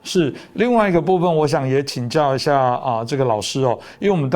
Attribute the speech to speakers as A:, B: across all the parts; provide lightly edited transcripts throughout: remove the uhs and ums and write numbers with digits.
A: 是另外一个部分，我想也请教一下这个老师哦，因为我们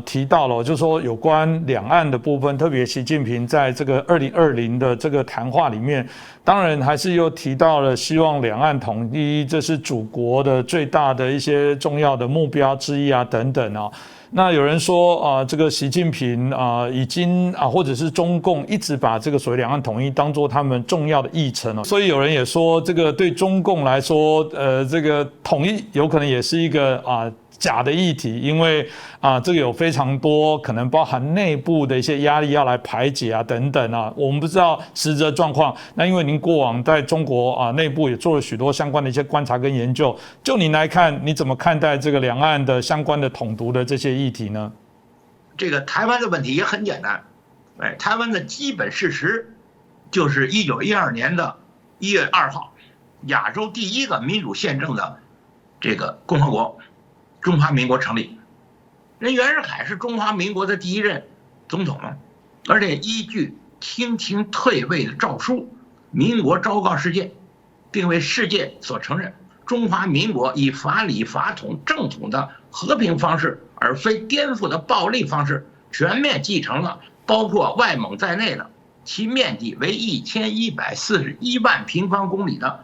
A: 提到了，就是说有关两岸的部分，特别习近平在这个2020的这个谈话里面，当然还是又提到了希望两岸统一，这是祖国的最大的一些重要的目标之一等等啊。那有人说这个习近平已经或者是中共一直把这个所谓两岸统一当作他们重要的议程哦，所以有人也说，这个对中共来说，这个统一有可能也是一个假的议题，因为这个有非常多可能包含内部的一些压力要来排解等等我们不知道实质的状况。那因为您过往在中国内部也做了许多相关的一些观察跟研究，就您来看，你怎么看待这个两岸的相关的统独的这些议题呢？
B: 这个台湾的问题也很简单，台湾的基本事实就是1912年的1月2号，亚洲第一个民主宪政的这个共和国。中华民国成立，人袁世凯是中华民国的第一任总统，而且依据厅廷退位的诏书，民国昭告世界，并为世界所承认，中华民国以法理法统正统的和平方式，而非颠覆的暴力方式，全面继承了包括外蒙在内的其面积为1141万平方公里的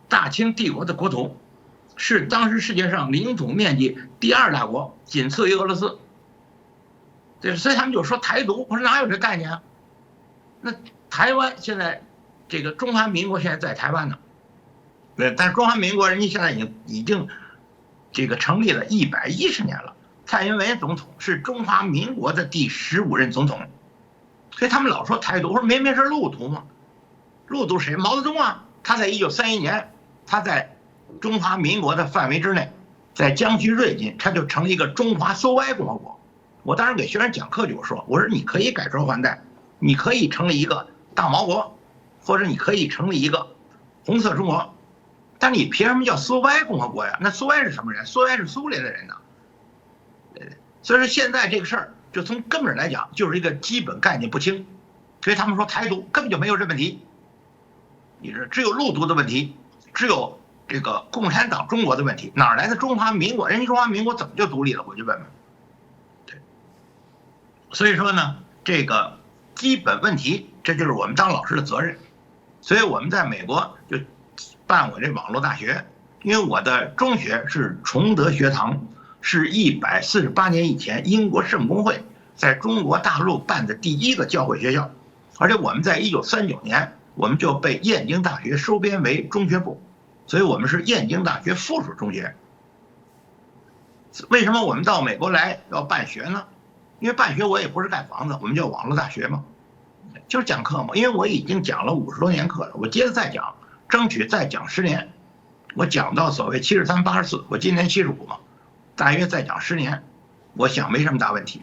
B: 大清帝国的国土。是当时世界上领土面积第2大国，仅次于俄罗斯。所以他们就说台独，我说哪有这概念啊？那台湾现在这个中华民国现在在台湾呢，但是中华民国人家现在已经这个成立了110年了。蔡英文总统是中华民国的第15任总统，所以他们老说台独，我说明明是陆独嘛，陆独谁？毛泽东啊，他在1931年，他在中华民国的范围之内，在江西瑞金，它就成了一个中华苏维埃共和国。我当时给学生讲课就说，我说你可以改朝换代，你可以成立一个大毛国，或者你可以成立一个红色中国，但你凭什么叫苏维埃共和国呀？那苏维埃是什么人？苏维埃是苏联的人呢。所以说现在这个事儿，就从根本来讲，就是一个基本概念不清，所以他们说台独根本就没有这问题，你是只有陆独的问题，只有这个共产党中国的问题，哪来的中华民国？人家中华民国怎么就独立了？我就问问。对，所以说呢，这个基本问题，这就是我们当老师的责任。所以我们在美国就办我这网络大学，因为我的中学是崇德学堂，是148年以前英国圣公会在中国大陆办的第一个教会学校，而且我们在1939年，我们就被燕京大学收编为中学部。所以我们是燕京大学附属中学。为什么我们到美国来要办学呢？因为办学我也不是盖房子，我们叫网络大学嘛，就是讲课嘛。因为我已经讲了50多年课了，我接着再讲，争取再讲10年。我讲到所谓73、84，我今年75嘛，大约再讲10年，我想没什么大问题。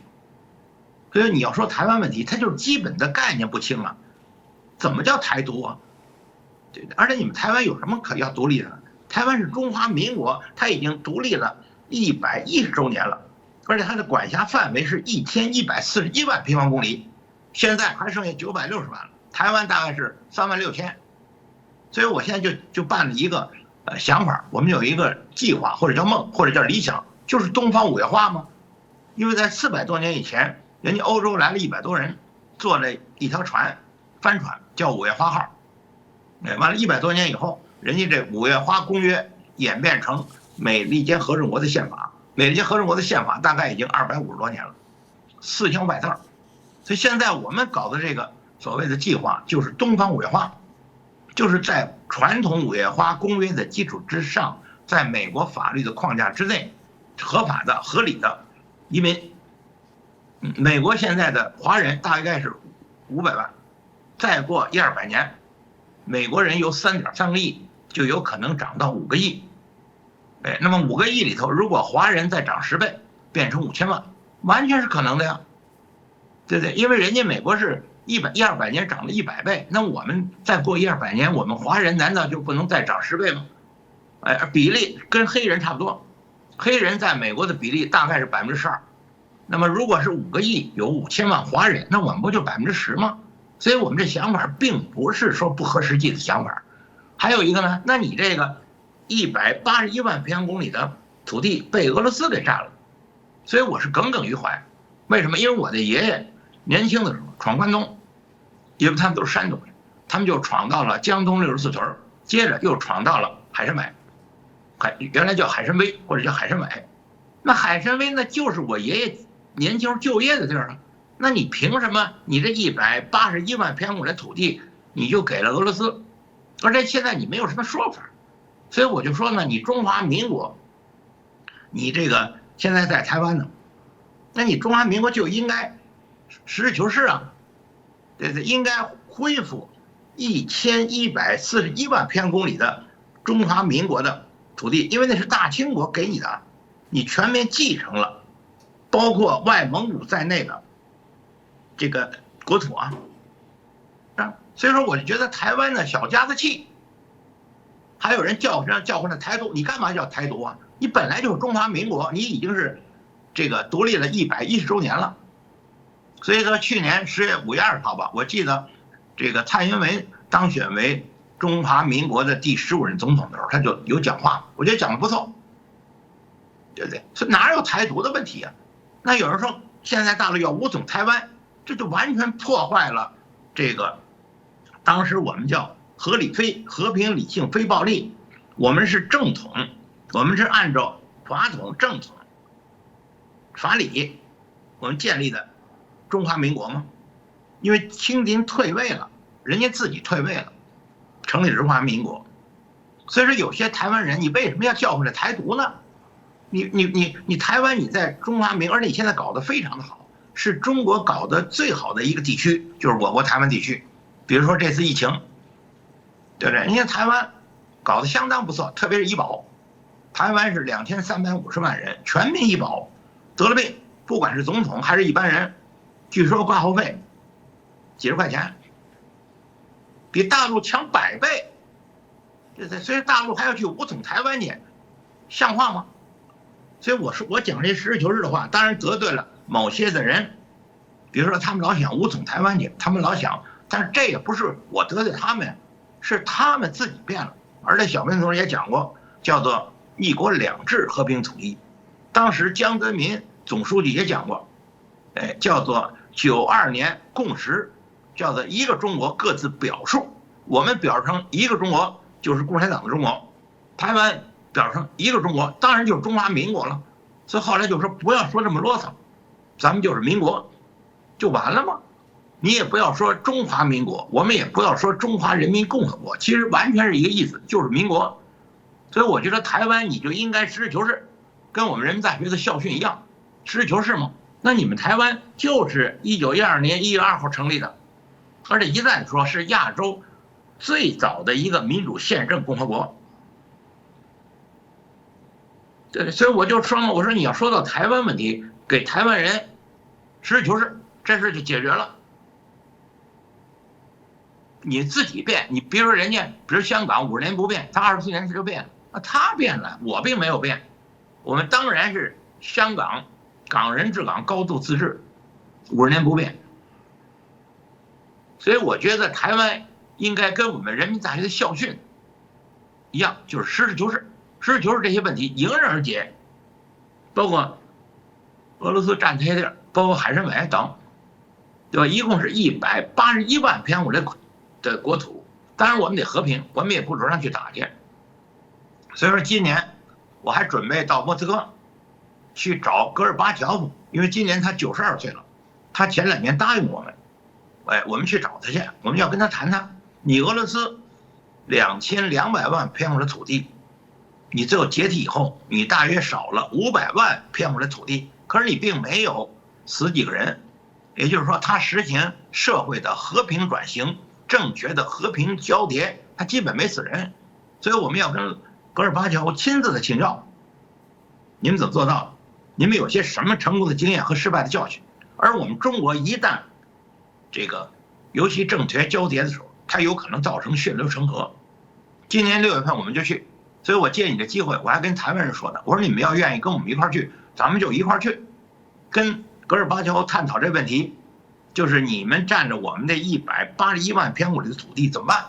B: 所以你要说台湾问题，它就是基本的概念不清啊。怎么叫台独啊？而且你们台湾有什么可要独立的？台湾是中华民国，它已经独立了110周年了，而且它的管辖范围是1141万平方公里，现在还剩下960万了，台湾大概是3万6千。所以我现在就办了一个想法，我们有一个计划，或者叫梦，或者叫理想，就是东方五月花嘛。因为在400多年以前，人家欧洲来了100多人，坐了一条船，帆船叫五月花号。完了100多年以后，人家这五月花公约演变成美利坚合众国的宪法，美利坚合众国的宪法大概已经250多年了，4500字。所以现在我们搞的这个所谓的计划就是东方五月花，就是在传统五月花公约的基础之上，在美国法律的框架之内，合法的合理的移民。美国现在的华人大概是500万，再过100-200年，美国人由3.3个亿就有可能涨到5个亿。那么5个亿里头，如果华人再涨10倍，变成5000万，完全是可能的呀，对不对？因为人家美国是100-200年涨了100倍，那我们再过100-200年，我们华人难道就不能再涨10倍吗？比例跟黑人差不多，黑人在美国的比例大概是12%。那么如果是5个亿有5000万华人，那我们不就10%吗？所以我们这想法并不是说不合实际的想法。还有一个呢，那你这个181万平方公里的土地被俄罗斯给占了，所以我是耿耿于怀。为什么？因为我的爷爷年轻的时候闯关东，因为他们都是山东人，他们就闯到了江东64屯，接着又闯到了海参崴，原来叫海参崴或者叫海参崴。那海参崴那就是我爷爷年轻时候就业的地儿啊。那你凭什么你这181万平方公里的土地你就给了俄罗斯？而且现在你没有什么说法，所以我就说呢，你中华民国，你这个现在在台湾呢，那你中华民国就应该实事求是啊，对，应该恢复1141万平方公里的中华民国的土地，因为那是大清国给你的，你全面继承了，包括外蒙古在内的这个国土啊。所以说我就觉得台湾的小家子气，还有人叫唤的台独，你干嘛叫台独啊？你本来就是中华民国，你已经是这个独立了110周年了。所以说去年10月5月2号吧，我记得这个蔡英文当选为中华民国的第15任总统的时候，他就有讲话，我觉得讲的不错，对不对？所以哪有台独的问题啊？那有人说现在大陆要武统台湾，这就完全破坏了这个当时我们叫和平理性非暴力，我们是正统，我们是按照法统正统法理我们建立的中华民国吗？因为清廷退位了，人家自己退位了，成立中华民国。所以说有些台湾人，你为什么要叫唤着台独呢？你台湾你在中华民国，而且你现在搞得非常的好，是中国搞得最好的一个地区，就是我国台湾地区。比如说这次疫情，对不对？人家台湾搞得相当不错，特别是医保，台湾是2350万人全民医保，得了病，不管是总统还是一般人，据说挂号费几十块钱，比大陆强100倍，对不对？所以大陆还要去武统台湾去，像话吗？所以我讲这实事求是的话，当然得罪了某些的人，比如说他们老想武统台湾去，他们老想。但是这也不是我得罪他们，是他们自己变了。而且小平同志也讲过，叫做1国2制和平统一。当时江泽民总书记也讲过，叫做92年共识，叫做一个中国各自表述。我们表成一个中国就是共产党的中国，台湾表成一个中国，当然就是中华民国了。所以后来就说不要说这么啰嗦，咱们就是民国，就完了吗？你也不要说中华民国，我们也不要说中华人民共和国，其实完全是一个意思，就是民国。所以我觉得台湾你就应该实事求是，跟我们人民大学的校训一样，实事求是嘛。那你们台湾就是1912年1月2号成立的，而且一再说是亚洲最早的一个民主宪政共和国。对，所以我就说嘛，我说你要说到台湾问题，给台湾人实事求是，这事就解决了。你自己变，你比如说人家，比如香港50年不变，他24年就变了，他变了，我并没有变。我们当然是香港港人治港，高度自治，50年不变。所以我觉得台湾应该跟我们人民大学的校训一样，就是实事求是，实事求是这些问题迎刃而解，包括俄罗斯占这些地儿，包括海参崴等，对吧？一共是181万平方公里的国土，当然我们得和平，我们也不主张去打去。所以说今年我还准备到莫斯科去找戈尔巴乔夫，因为今年他92岁了，他前2年答应我们，我们去找他去，我们要跟他谈谈，你俄罗斯2200万平方公里的土地，你最后解体以后，你大约少了500万平方公里的土地，可是你并没有死几个人，也就是说他实行社会的和平转型，政权的和平交叠，他基本没死人。所以我们要跟戈尔巴乔夫亲自的请教，你们怎么做到的？你们有些什么成功的经验和失败的教训？而我们中国一旦这个尤其政权交叠的时候，它有可能造成血流成河。今年6月份我们就去，所以我借你的机会，我还跟台湾人说的，我说你们要愿意跟我们一块儿去，咱们就一块儿去，跟戈尔巴乔夫探讨这问题。就是你们占着我们的181万平方公里的土地怎么办？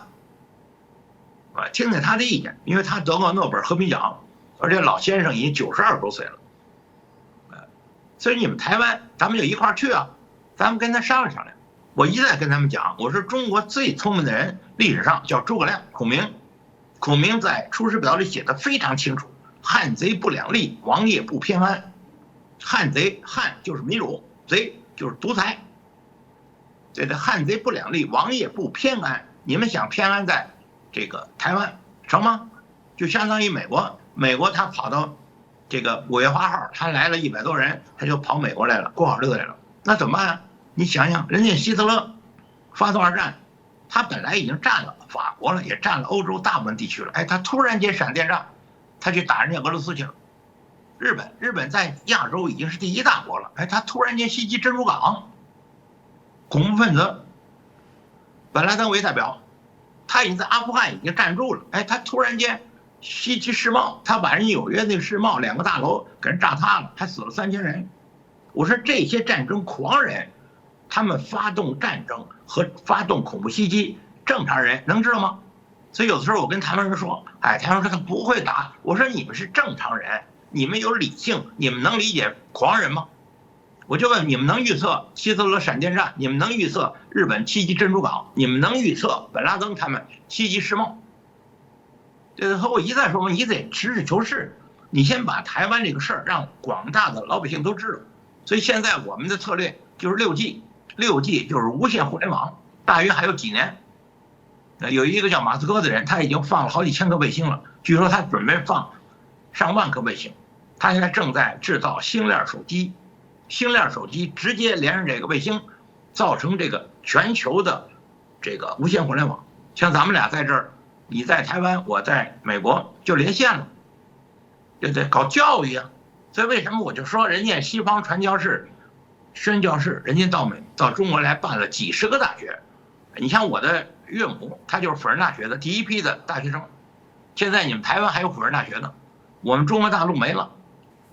B: 听听他的意见，因为他得过诺贝尔和平奖，而且老先生已经92多岁了，所以你们台湾咱们就一块去啊，咱们跟他商量商量。我一再跟他们讲，我说中国最聪明的人历史上叫诸葛亮、孔明，孔明在《出师表》里写的非常清楚，汉贼不两立，王业不偏安。汉就是民主，贼就是独裁。这个汉贼不两立，王业不偏安。你们想偏安在这个台湾成吗？就相当于美国他跑到这个5月8号，他来了100多人，他就跑美国来了，过好日子来了。那怎么办啊？你想想，人家希特勒发动2战，他本来已经占了法国了，也占了欧洲大部分地区了，他突然间闪电战，他去打人家俄罗斯去了。日本在亚洲已经是第1大国了，他突然间袭击珍珠港，恐怖分子本拉登为代表，他已经在阿富汗已经站住了，他突然间袭击世贸，他把人纽约那个世贸2个大楼给人炸塌了，还死了3000人。我说这些战争狂人，他们发动战争和发动恐怖袭击，正常人能知道吗？所以有的时候我跟台湾人说，台湾人说他不会打，我说你们是正常人，你们有理性，你们能理解狂人吗？我就问你们能预测希特勒闪电战，你们能预测日本袭击珍珠港，你们能预测本拉登他们袭击世贸？这和我一再说，你得实事求是，你先把台湾这个事儿让广大的老百姓都知道。所以现在我们的策略就是6G就是无线互联网，大约还有几年。有一个叫马斯克的人，他已经放了好几千颗卫星了，据说他准备放上万颗卫星。他现在正在制造星链手机，星链手机直接连上这个卫星，造成这个全球的这个无线互联网。像咱们俩在这儿，你在台湾，我在美国，就连线了，对对，搞教育啊。所以为什么我就说人家西方传教士、宣教士，人家到中国来办了几十个大学。你像我的岳母，她就是辅仁大学的第一批的大学生。现在你们台湾还有辅仁大学呢，我们中国大陆没了。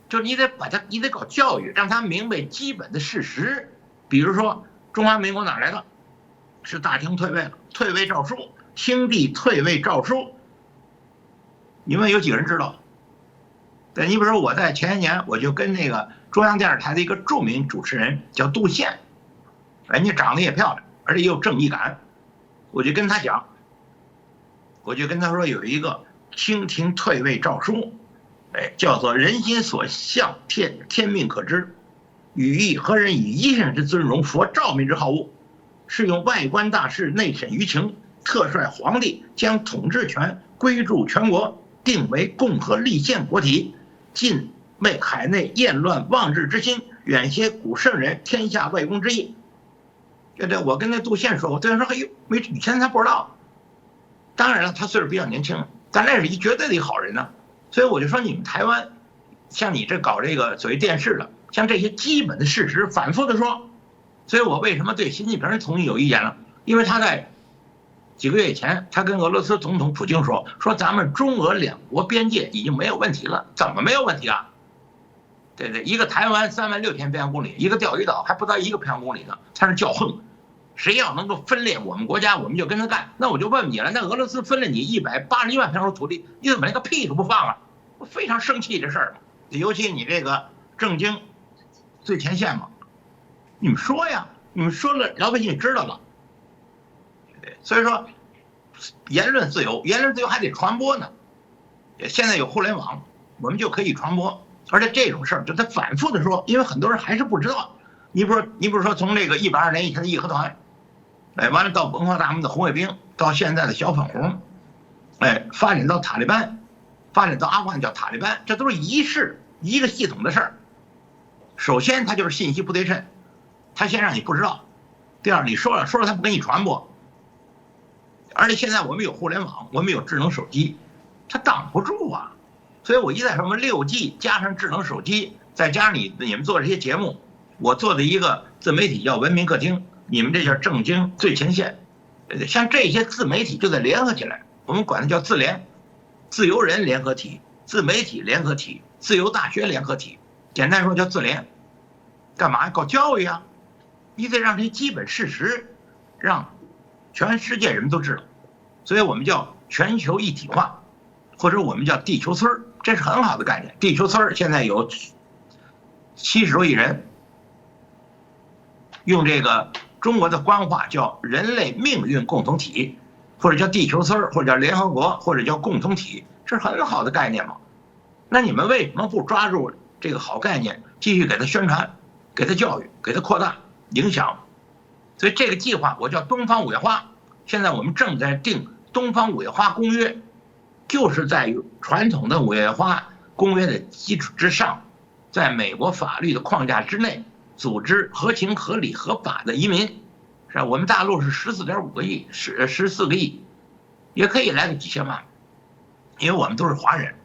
B: 就是你得搞教育，让他明白基本的事实。比如说中华民国哪来的？是大清退位了，退位诏书，清帝退位诏书。你们有几个人知道？对，你比如说我在前些年，我就跟那个中央电视台的一个著名主持人叫杜宪，人家长得也漂亮，而且也有正义感，我就跟他讲，我就跟他说有一个清廷退位诏书，叫做人心所向，天命可知，语义何人以一身之尊荣，佛照民之好恶，是用外观大事，内审舆情，特率皇帝将统治权归注全国，定为共和立宪国体，尽为海内厌乱妄治之心，远些古圣人天下外公之意。对，我跟那杜宪说，我对他说，哎呦，以前他不知道。当然了，他岁数比较年轻，但那是一绝对的一个好人呢。所以我就说，你们台湾，像你这搞这个所谓电视的，像这些基本的事实反复的说。所以我为什么对习近平同意有意见了？因为他在几个月以前，他跟俄罗斯总统普京说咱们中俄两国边界已经没有问题了。怎么没有问题啊？对对，一个台湾36000平方公里，一个钓鱼岛还不到1个平方公里呢，他是叫横。谁要能够分裂我们国家，我们就跟他干。那我就问你了，那俄罗斯分了你181万平方土地，你怎么连个屁都不放了？我非常生气这事儿。尤其你这个政经最前线嘛，你们说呀，你们说了，老百姓知道了。所以说，言论自由还得传播呢。现在有互联网，我们就可以传播。而且这种事儿，就他反复的说，因为很多人还是不知道。你比如说从这个120年以前的义和团，完了到文化大革命的红卫兵，到现在的小粉红，发展到塔利班，发展到阿富汗叫塔利班，这都是一个系统的事儿。首先，它就是信息不对称，他先让你不知道；第二，你说了他不给你传播。而且现在我们有互联网，我们有智能手机，它挡不住啊。所以我一再说，我们6G 加上智能手机，再加上你们做这些节目，我做的一个自媒体叫文明客厅，你们这叫正经最前线。像这些自媒体就得联合起来，我们管它叫自联，自由人联合体、自媒体联合体、自由大学联合体，简单说叫自联。干嘛？搞教育啊！你得让这些基本事实让全世界人都知道。所以我们叫全球一体化，或者我们叫地球村，这是很好的概念。地球村现在有70多亿人，用这个中国的官话叫人类命运共同体，或者叫地球村，或者叫联合国，或者叫共同体，这是很好的概念嘛。那你们为什么不抓住这个好概念，继续给它宣传，给它教育，给它扩大影响？所以这个计划我叫东方五月花，现在我们正在定东方五月花公约，就是在于传统的五月花公约的基础之上，在美国法律的框架之内，组织合情合理合法的移民，是吧？我们大陆是14.5个亿，14个亿，也可以来个几千万，因为我们都是华人，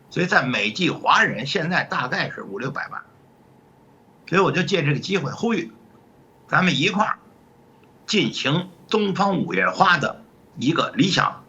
B: 所以在美籍华人现在大概是500-600万，所以我就借这个机会呼吁，咱们一块儿进行东方五月花的一个理想